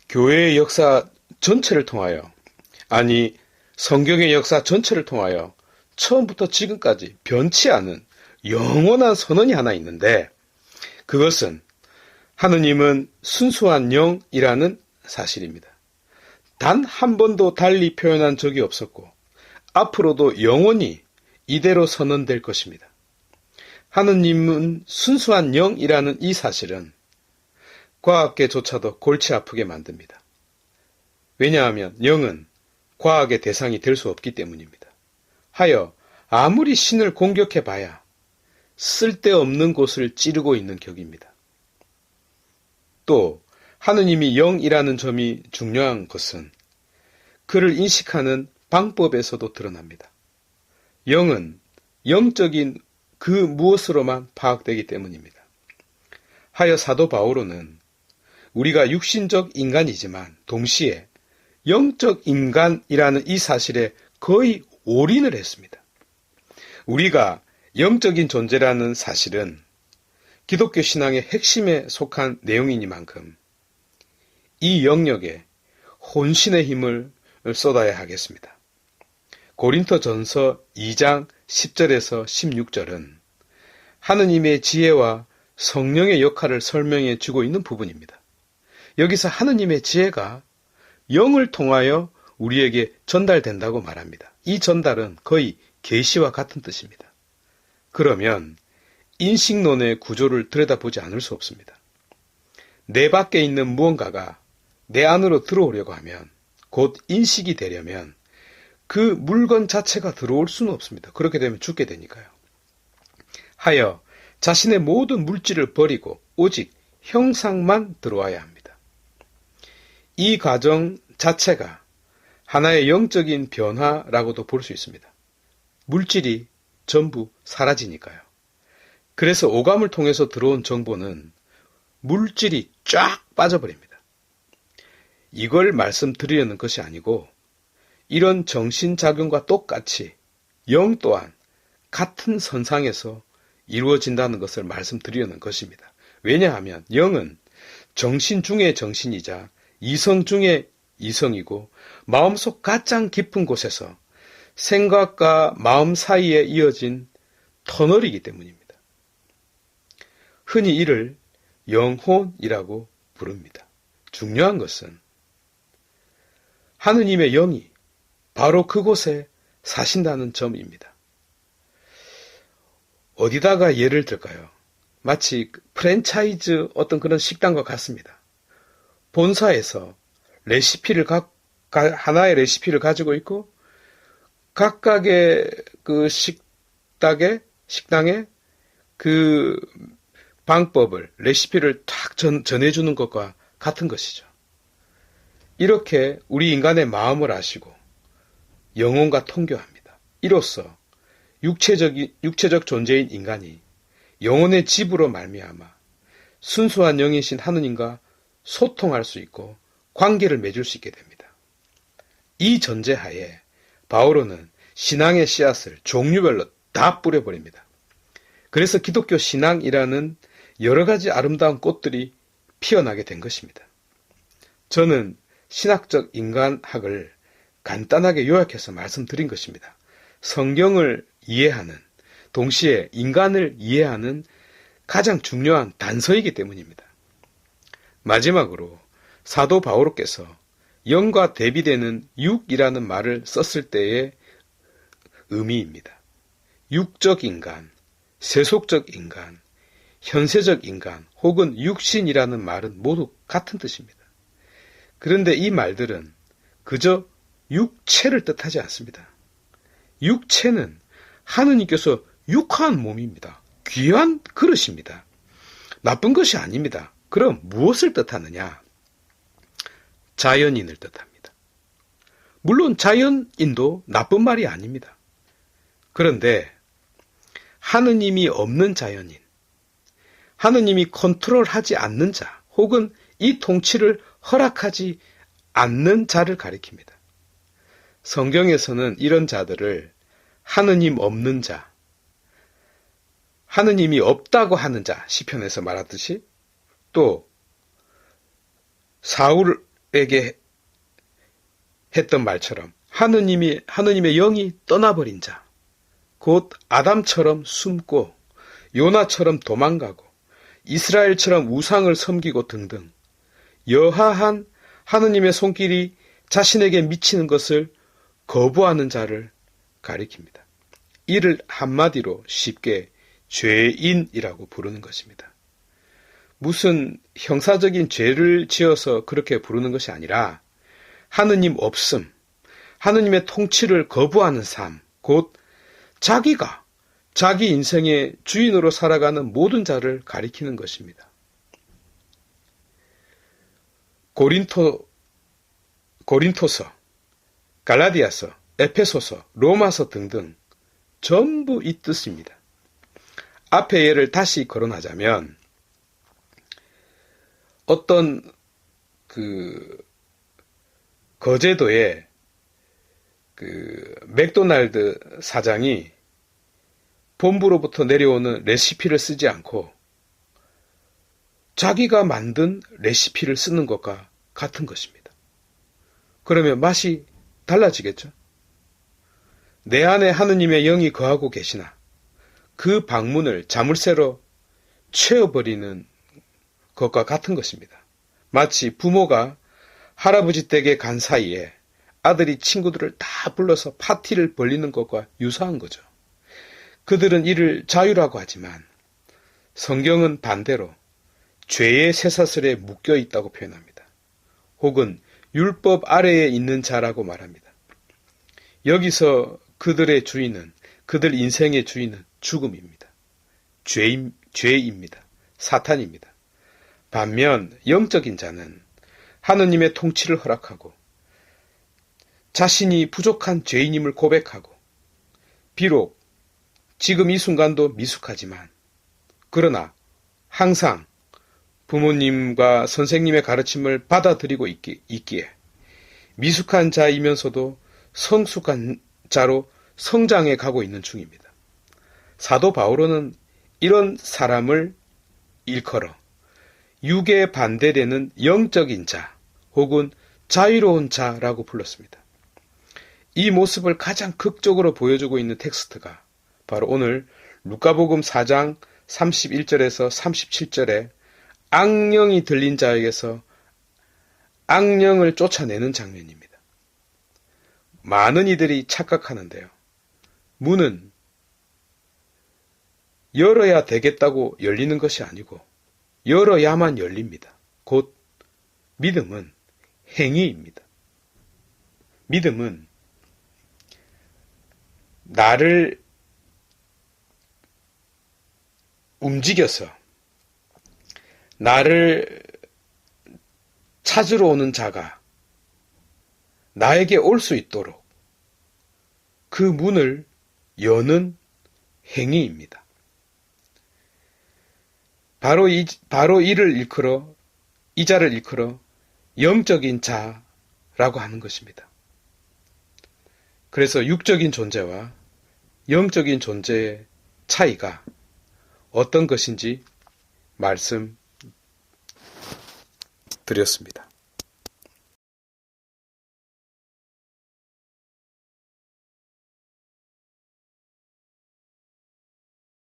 교회의 역사 전체를 통하여, 아니 성경의 역사 전체를 통하여 처음부터 지금까지 변치 않은 영원한 선언이 하나 있는데, 그것은 하느님은 순수한 영이라는 사실입니다. 단 한 번도 달리 표현한 적이 없었고 앞으로도 영원히 이대로 선언될 것입니다. 하느님은 순수한 영이라는 이 사실은 과학계조차도 골치 아프게 만듭니다. 왜냐하면 영은 과학의 대상이 될 수 없기 때문입니다. 하여 아무리 신을 공격해봐야 쓸데없는 곳을 찌르고 있는 격입니다. 또 하느님이 영이라는 점이 중요한 것은 그를 인식하는 방법에서도 드러납니다. 영은 영적인 그 무엇으로만 파악되기 때문입니다. 하여 사도 바오로는 우리가 육신적 인간이지만 동시에 영적 인간이라는 이 사실에 거의 올인을 했습니다. 우리가 영적인 존재라는 사실은 기독교 신앙의 핵심에 속한 내용이니만큼 이 영역에 혼신의 힘을 쏟아야 하겠습니다. 고린토전서 2장 10절에서 16절은 하느님의 지혜와 성령의 역할을 설명해 주고 있는 부분입니다. 여기서 하느님의 지혜가 영을 통하여 우리에게 전달된다고 말합니다. 이 전달은 거의 계시와 같은 뜻입니다. 그러면 인식론의 구조를 들여다보지 않을 수 없습니다. 내 밖에 있는 무언가가 내 안으로 들어오려고 하면, 곧 인식이 되려면 그 물건 자체가 들어올 수는 없습니다. 그렇게 되면 죽게 되니까요. 하여 자신의 모든 물질을 버리고 오직 형상만 들어와야 합니다. 이 과정 자체가 하나의 영적인 변화라고도 볼 수 있습니다. 물질이 전부 사라지니까요. 그래서 오감을 통해서 들어온 정보는 물질이 쫙 빠져버립니다. 이걸 말씀드리려는 것이 아니고 이런 정신작용과 똑같이 영 또한 같은 선상에서 이루어진다는 것을 말씀드리려는 것입니다. 왜냐하면 영은 정신 중의 정신이자 이성 중의 이성이고 마음속 가장 깊은 곳에서 생각과 마음 사이에 이어진 터널이기 때문입니다. 흔히 이를 영혼이라고 부릅니다. 중요한 것은 하느님의 영이 바로 그곳에 사신다는 점입니다. 어디다가 예를 들까요? 마치 프랜차이즈 어떤 그런 식당과 같습니다. 본사에서 하나의 레시피를 가지고 있고 각각의 그 식당에 그 방법을, 레시피를 탁 전해주는 것과 같은 것이죠. 이렇게 우리 인간의 마음을 아시고 영혼과 통교합니다. 이로써 육체적 존재인 인간이 영혼의 집으로 말미암아 순수한 영이신 하느님과 소통할 수 있고 관계를 맺을 수 있게 됩니다. 이 전제하에 바오로는 신앙의 씨앗을 종류별로 다 뿌려버립니다. 그래서 기독교 신앙이라는 여러 가지 아름다운 꽃들이 피어나게 된 것입니다. 저는 신학적 인간학을 간단하게 요약해서 말씀드린 것입니다. 성경을 이해하는, 동시에 인간을 이해하는 가장 중요한 단서이기 때문입니다. 마지막으로 사도 바오로께서 영과 대비되는 육이라는 말을 썼을 때의 의미입니다. 육적 인간, 세속적 인간, 현세적 인간 혹은 육신이라는 말은 모두 같은 뜻입니다. 그런데 이 말들은 그저 육체를 뜻하지 않습니다. 육체는 하느님께서 육한 몸입니다. 귀한 그릇입니다. 나쁜 것이 아닙니다. 그럼 무엇을 뜻하느냐? 자연인을 뜻합니다. 물론 자연인도 나쁜 말이 아닙니다. 그런데 하느님이 없는 자연인, 하느님이 컨트롤하지 않는 자, 혹은 이 통치를 허락하지 않는 자를 가리킵니다. 성경에서는 이런 자들을 하느님 없는 자, 하느님이 없다고 하는 자, 시편에서 말하듯이, 또 사울의 했던 말처럼 하느님의 영이 떠나버린 자, 곧 아담처럼 숨고 요나처럼 도망가고 이스라엘처럼 우상을 섬기고 등등 여하한 하느님의 손길이 자신에게 미치는 것을 거부하는 자를 가리킵니다. 이를 한마디로 쉽게 죄인이라고 부르는 것입니다. 무슨 형사적인 죄를 지어서 그렇게 부르는 것이 아니라 하느님 없음, 하느님의 통치를 거부하는 삶, 곧 자기가 자기 인생의 주인으로 살아가는 모든 자를 가리키는 것입니다. 고린토서, 갈라디아서, 에페소서, 로마서 등등 전부 이 뜻입니다. 앞에 예를 다시 거론하자면 어떤 거제도에 맥도날드 사장이 본부로부터 내려오는 레시피를 쓰지 않고 자기가 만든 레시피를 쓰는 것과 같은 것입니다. 그러면 맛이 달라지겠죠? 내 안에 하느님의 영이 거하고 계시나 그 방문을 자물쇠로 채워버리는 것과 같은 것입니다. 마치 부모가 할아버지 댁에 간 사이에 아들이 친구들을 다 불러서 파티를 벌리는 것과 유사한 거죠. 그들은 이를 자유라고 하지만 성경은 반대로 죄의 쇠사슬에 묶여 있다고 표현합니다. 혹은 율법 아래에 있는 자라고 말합니다. 여기서 그들의 주인은, 그들 인생의 주인은 죽음입니다. 죄입니다. 사탄입니다. 반면 영적인 자는 하느님의 통치를 허락하고 자신이 부족한 죄인임을 고백하고 비록 지금 이 순간도 미숙하지만 그러나 항상 부모님과 선생님의 가르침을 받아들이고 있기에 미숙한 자이면서도 성숙한 자로 성장해 가고 있는 중입니다. 사도 바오로는 이런 사람을 일컬어 육에 반대되는 영적인 자 혹은 자유로운 자라고 불렀습니다. 이 모습을 가장 극적으로 보여주고 있는 텍스트가 바로 오늘 루카복음 4장 31절에서 37절에 악령이 들린 자에게서 악령을 쫓아내는 장면입니다. 많은 이들이 착각하는데요. 문은 열어야 되겠다고 열리는 것이 아니고 열어야만 열립니다. 곧 믿음은 행위입니다. 믿음은 나를 움직여서 나를 찾으러 오는 자가 나에게 올 수 있도록 그 문을 여는 행위입니다. 바로 이를 일컬어, 이 자를 일컬어 영적인 자라고 하는 것입니다. 그래서 육적인 존재와 영적인 존재의 차이가 어떤 것인지 말씀드렸습니다.